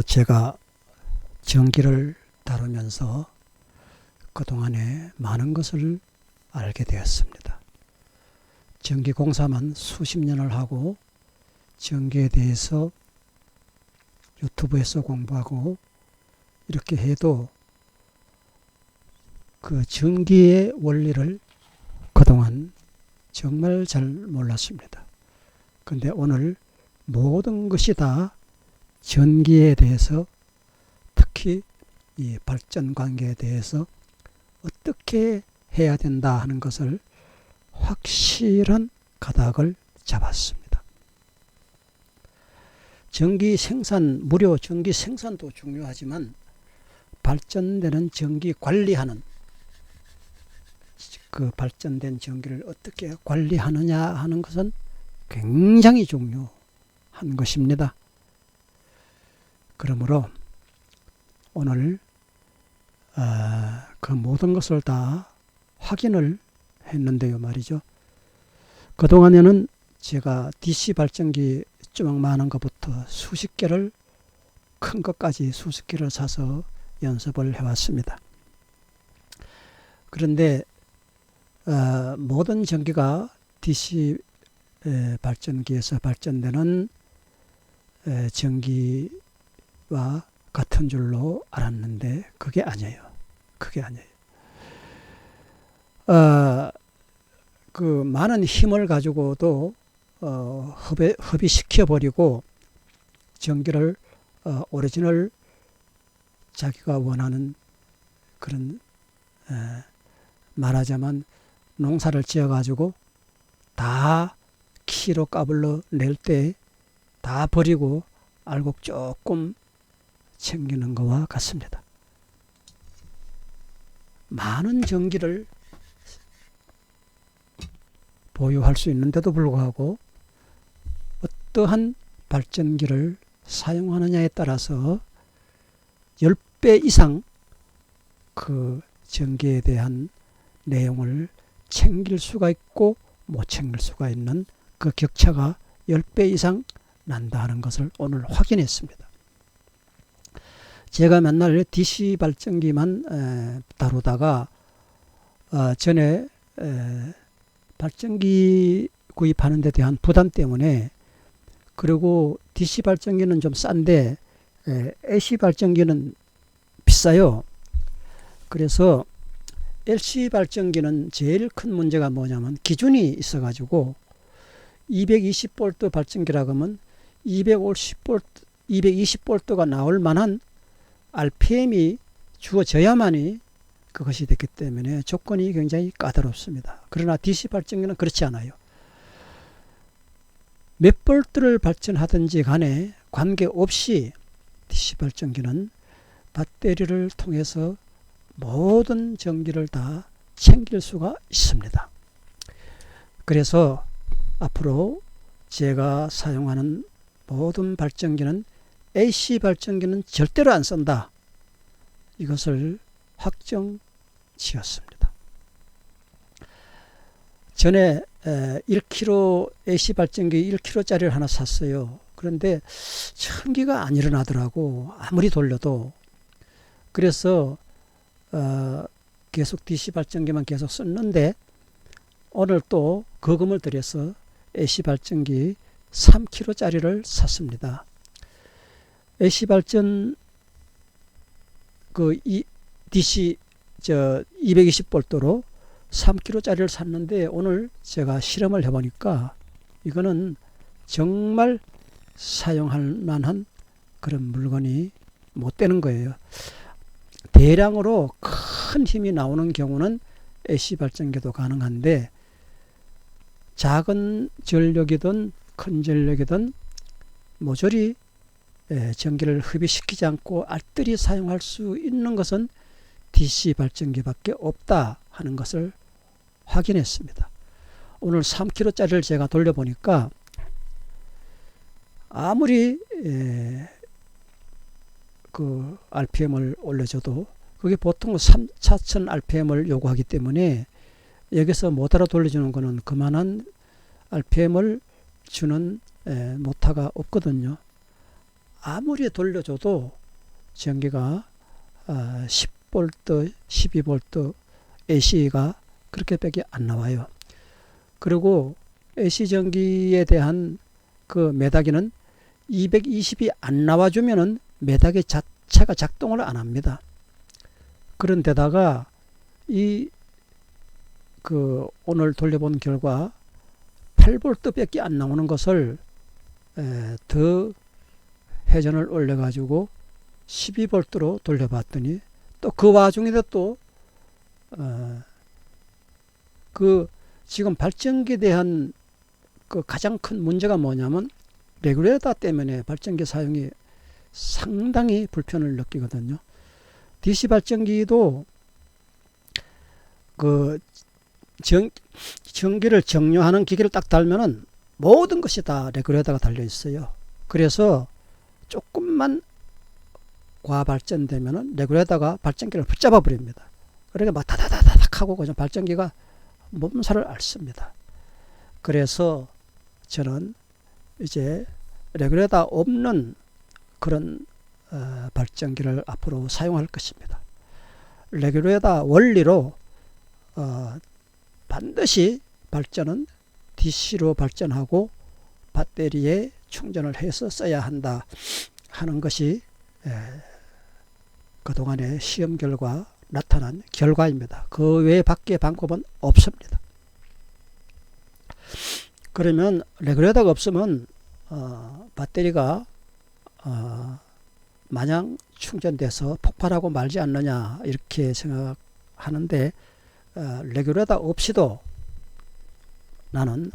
제가 전기를 다루면서 그동안에 많은 것을 알게 되었습니다. 전기공사만 수십 년을 하고 전기에 대해서 유튜브에서 공부하고 이렇게 해도 그 전기의 원리를 그동안 정말 잘 몰랐습니다. 근데 오늘 모든 것이 다 전기에 대해서, 특히 이 발전 관계에 대해서 어떻게 해야 된다 하는 것을 확실한 가닥을 잡았습니다. 전기 생산, 무료 전기 생산도 중요하지만 발전되는 전기 관리하는, 그 발전된 전기를 어떻게 관리하느냐 하는 것은 굉장히 중요한 것입니다. 그러므로 오늘 그 모든 것을 다 확인을 했는데요 말이죠. 그동안에는 제가 DC 발전기 조그마한 것부터 수십 개를, 큰 것까지 수십 개를 사서 연습을 해왔습니다. 그런데 모든 전기가 DC 발전기에서 발전되는 전기와 같은 줄로 알았는데 그게 아니에요. 그 많은 힘을 가지고도 허비시켜버리고 전기를 오리지널 자기가 원하는 그런, 말하자면 농사를 지어가지고 다 키로 까불러 낼 때 다 버리고 알곡 조금 챙기는 것과 같습니다. 많은 전기를 보유할 수 있는데도 불구하고 어떠한 발전기를 사용하느냐에 따라서 10배 이상 그 전기에 대한 내용을 챙길 수가 있고 못 챙길 수가 있는 그 격차가 10배 이상 난다는 것을 오늘 확인했습니다. 제가 맨날 DC 발전기만 다루다가 전에 발전기 구입하는 데 대한 부담 때문에, 그리고 DC 발전기는 좀 싼데 AC 발전기는 비싸요. 그래서 LC 발전기는 제일 큰 문제가 뭐냐면 기준이 있어가지고 220V 발전기라고 하면 220V가 나올 만한 RPM이 주어져야만이 그것이 됐기 때문에 조건이 굉장히 까다롭습니다. 그러나 DC 발전기는 그렇지 않아요. 몇 볼트를 발전하든지 간에 관계없이 DC 발전기는 배터리를 통해서 모든 전기를 다 챙길 수가 있습니다. 그래서 앞으로 제가 사용하는 모든 발전기는 AC 발전기는 절대로 안 쓴다. 이것을 확정 지었습니다. 전에 1kg AC 발전기 1kg짜리를 하나 샀어요. 그런데 전기가 안 일어나더라고. 아무리 돌려도. 그래서 계속 DC 발전기만 계속 썼는데 오늘 또 거금을 들여서 AC 발전기 3kg짜리를 샀습니다. AC 발전 DC 220V로 3kg짜리를 샀는데 오늘 제가 실험을 해보니까 이거는 정말 사용할 만한 그런 물건이 못 되는 거예요. 대량으로 큰 힘이 나오는 경우는 AC 발전기도 가능한데 작은 전력이든 큰 전력이든 모조리 전기를 흡입시키지 않고 알뜰히 사용할 수 있는 것은 DC 발전기밖에 없다 하는 것을 확인했습니다. 오늘 3kg짜리를 제가 돌려보니까 아무리 그 RPM을 올려줘도 그게 보통 4,000 RPM을 요구하기 때문에 여기서 못 알아 돌려주는 거는 그만한 RPM을 주는 모터가 없거든요. 아무리 돌려줘도 전기가 10V, 12V AC가 그렇게밖에 안 나와요. 그리고 AC 전기에 대한 그 매다기는 220이 안 나와주면은 매다기 자체가 작동을 안 합니다. 그런데다가 오늘 돌려본 결과 8V밖에 안 나오는 것을 더 회전을 올려가지고 12V로 돌려봤더니 또 그 와중에도 또 지금 발전기에 대한 그 가장 큰 문제가 뭐냐면 레귤레이터 때문에 발전기 사용이 상당히 불편을 느끼거든요. DC 발전기도 그 전기를 정류하는 기계를 딱 달면은 모든 것이 다 레귤레이터가 달려 있어요. 그래서 조금만 과발전되면은 레귤레이터가 발전기를 붙잡아 버립니다. 그러니까 막 다다다닥 하고 그냥 발전기가 몸살을 앓습니다. 그래서 저는 이제 레귤레이터 없는 그런 발전기를 앞으로 사용할 것입니다. 레귤레이터 원리로 반드시 발전은 DC로 발전하고 배터리에 충전을 해서 써야 한다 하는 것이 그동안의 시험 결과 나타난 결과입니다. 그 외에 밖에 방법은 없습니다. 그러면 레귤레이터가 없으면 배터리가 마냥 충전돼서 폭발하고 말지 않느냐 이렇게 생각하는데 레귤레이터 없이도 나는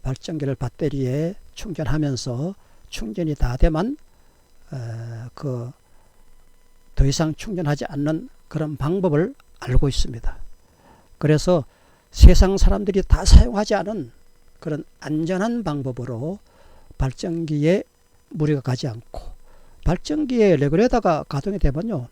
발전기를 배터리에 충전하면서 충전이 다 되면 더 이상 충전하지 않는 그런 방법을 알고 있습니다. 그래서 세상 사람들이 다 사용하지 않은 그런 안전한 방법으로 발전기에 무리가 가지 않고 발전기에 레귤레이터가 가동이 되면요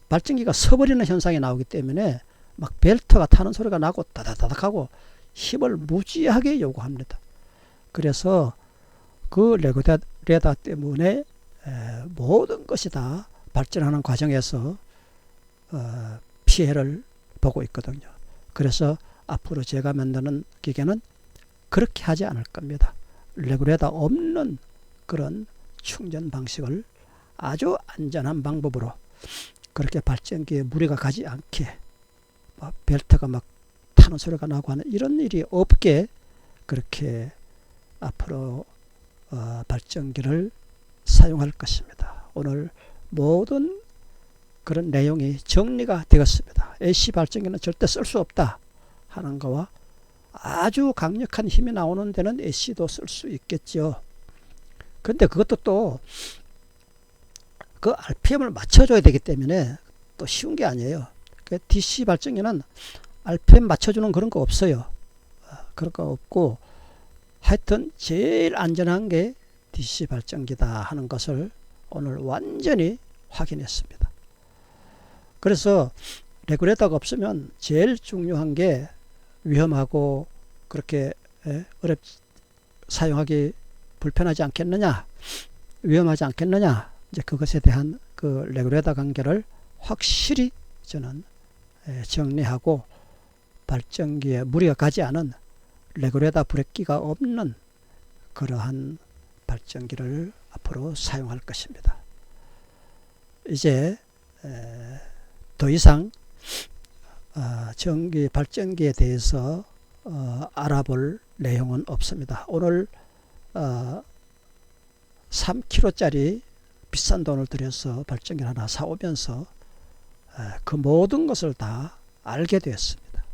발전기가 서버리는 현상이 나오기 때문에 막 벨트가 타는 소리가 나고 다다다닥 하고 힘을 무지하게 요구합니다. 그래서 그 레귤레이터 때문에 모든 것이 다 발전하는 과정에서 피해를 보고 있거든요. 그래서 앞으로 제가 만드는 기계는 그렇게 하지 않을 겁니다. 레귤레이터 없는 그런 충전 방식을 아주 안전한 방법으로 그렇게 발전기에 무리가 가지 않게 벨트가 막 타는 소리가 나고 하는 이런 일이 없게 그렇게 앞으로 발전기를 사용할 것입니다. 오늘 모든 그런 내용이 정리가 되었습니다. AC 발전기는 절대 쓸 수 없다 하는 거와 아주 강력한 힘이 나오는 데는 AC도 쓸 수 있겠죠. 그런데 그것도 또 그 RPM을 맞춰줘야 되기 때문에 또 쉬운 게 아니에요. 그 DC 발전기는 RPM 맞춰주는 그런 거 없어요. 그런 거 없고 하여튼 제일 안전한 게 DC 발전기다 하는 것을 오늘 완전히 확인했습니다. 그래서 레귤레이터가 없으면 제일 중요한 게 위험하고 그렇게 사용하기 불편하지 않겠느냐, 위험하지 않겠느냐, 이제 그것에 대한 그 레귤레이터 관계를 확실히 저는 정리하고 발전기에 무리가 가지 않은 레귤레이터 브레이크가 없는 그러한 발전기를 앞으로 사용할 것입니다. 이제 더 이상 전기 발전기에 대해서 알아볼 내용은 없습니다. 오늘 3kg짜리 비싼 돈을 들여서 발전기를 하나 사오면서 그 모든 것을 다 알게 되었습니다.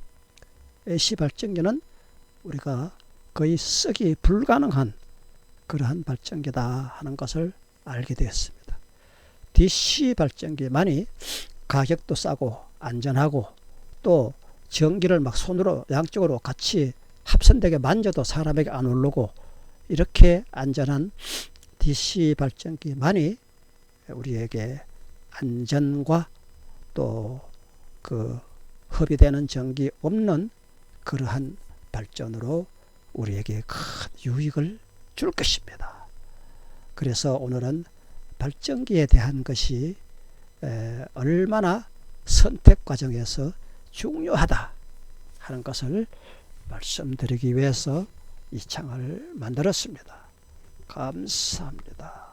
AC 발전기는 우리가 거의 쓰기 불가능한 그러한 발전기다 하는 것을 알게 되었습니다. DC 발전기만이 가격도 싸고 안전하고 또 전기를 막 손으로 양쪽으로 같이 합선되게 만져도 사람에게 안 오르고 이렇게 안전한 DC 발전기만이 우리에게 안전과 또 그 허비되는 전기 없는 그러한 발전으로 우리에게 큰 유익을 줄 것입니다. 그래서 오늘은 발전기에 대한 것이 얼마나 선택 과정에서 중요하다 하는 것을 말씀드리기 위해서 이 창을 만들었습니다. 감사합니다.